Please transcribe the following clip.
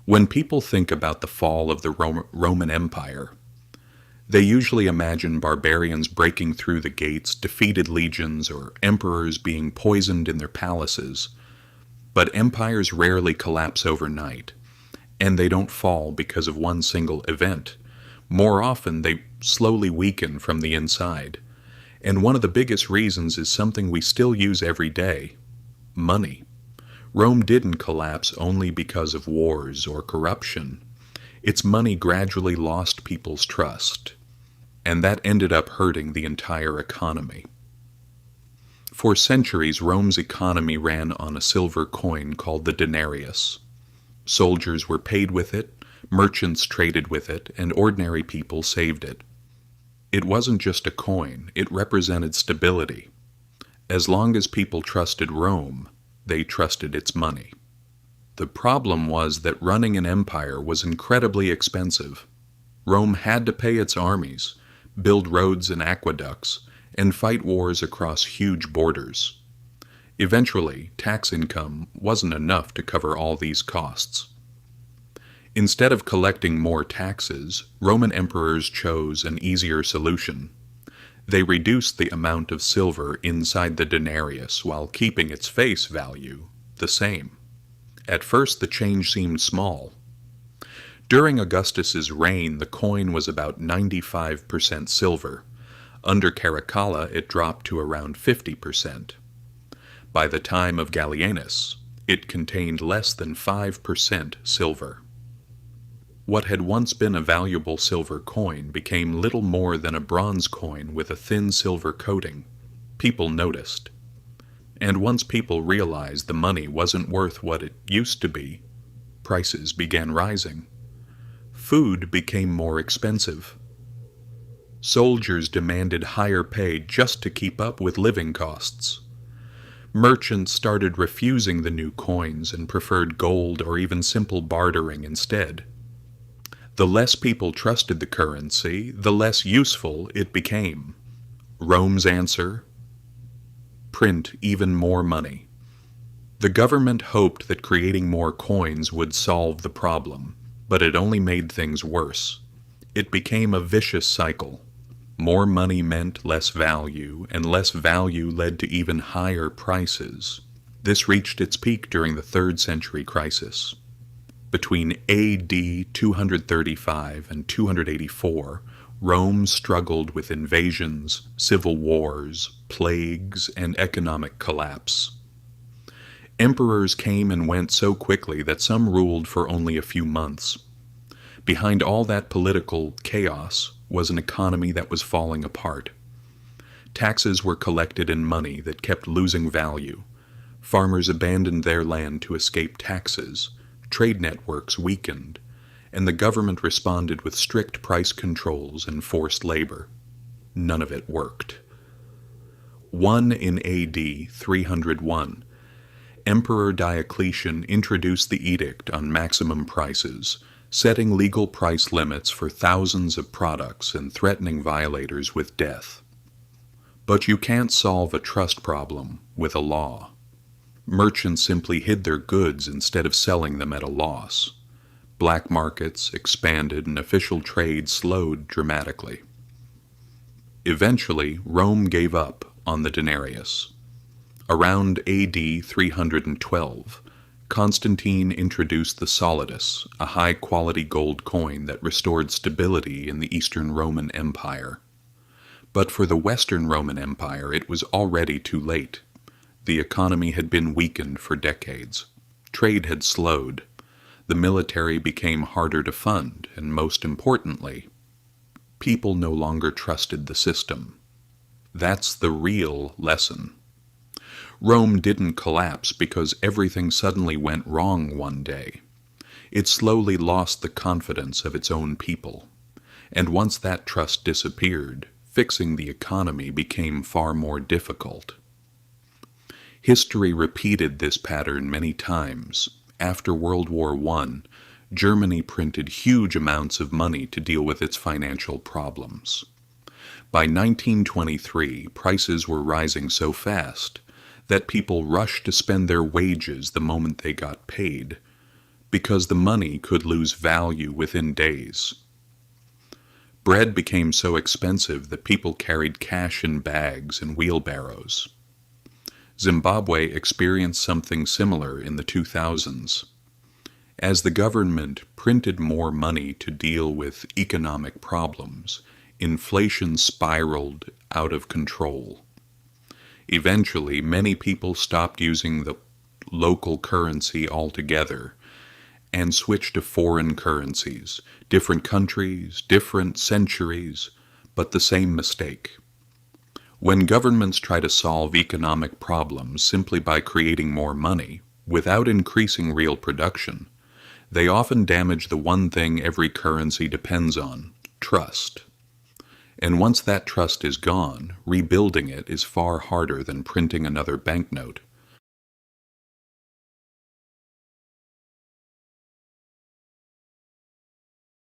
When people think about the fall of the Roman Empire, they usually imagine barbarians breaking through the gates, defeated legions, or emperors being poisoned in their palaces. But empires rarely collapse overnight, and they don't fall because of one single event. More often, they slowly weaken from the inside. And one of the biggest reasons is something we still use every day: money. Rome didn't collapse only because of wars or corruption. Its money gradually lost people's trust, and that ended up hurting the entire economy. For centuries, Rome's economy ran on a silver coin called the denarius. Soldiers were paid with it, merchants traded with it, and ordinary people saved it. It wasn't just a coin, it represented stability. As long as people trusted Rome, they trusted its money. The problem was that running an empire was incredibly expensive. Rome had to pay its armies, build roads and aqueducts, and fight wars across huge borders. Eventually, tax income wasn't enough to cover all these costs. Instead of collecting more taxes, Roman emperors chose an easier solution. They reduced the amount of silver inside the denarius while keeping its face value the same. At first, the change seemed small. During Augustus's reign, the coin was about 95% silver. Under Caracalla, it dropped to around 50%. By the time of Gallienus, it contained less than 5% silver. What had once been a valuable silver coin became little more than a bronze coin with a thin silver coating. People noticed. And once people realized the money wasn't worth what it used to be, prices began rising. Food became more expensive. Soldiers demanded higher pay just to keep up with living costs. Merchants started refusing the new coins and preferred gold or even simple bartering instead. The less people trusted the currency, the less useful it became. Rome's answer: print even more money. The government hoped that creating more coins would solve the problem, but it only made things worse. It became a vicious cycle. More money meant less value, and less value led to even higher prices. This reached its peak during the 3rd century crisis. Between AD 235 and 284, Rome struggled with invasions, civil wars, plagues, and economic collapse. Emperors came and went so quickly that some ruled for only a few months. Behind all that political chaos was an economy that was falling apart. Taxes were collected in money that kept losing value. Farmers abandoned their land to escape taxes. Trade networks weakened, and the government responded with strict price controls and forced labor. None of it worked. In AD 301, Emperor Diocletian introduced the edict on maximum prices, setting legal price limits for thousands of products and threatening violators with death. But you can't solve a trust problem with a law. Merchants simply hid their goods instead of selling them at a loss. Black markets expanded and official trade slowed dramatically. Eventually, Rome gave up on the denarius. Around AD 312, Constantine introduced the solidus, a high-quality gold coin that restored stability in the Eastern Roman Empire. But for the Western Roman Empire, it was already too late. The economy had been weakened for decades. Trade had slowed. The military became harder to fund, and most importantly, people no longer trusted the system. That's the real lesson. Rome didn't collapse because everything suddenly went wrong one day. It slowly lost the confidence of its own people. And once that trust disappeared, fixing the economy became far more difficult. History repeated this pattern many times. After World War I, Germany printed huge amounts of money to deal with its financial problems. By 1923, prices were rising so fast that people rushed to spend their wages the moment they got paid. because the money could lose value within days. Bread became so expensive that people carried cash in bags and wheelbarrows. Zimbabwe experienced something similar in the 2000s. As the government printed more money to deal with economic problems, inflation spiraled out of control. Eventually, many people stopped using the local currency altogether and switched to foreign currencies, different countries, different centuries, but the same mistake. When governments try to solve economic problems simply by creating more money, without increasing real production, they often damage the one thing every currency depends on: trust. And once that trust is gone, rebuilding it is far harder than printing another banknote.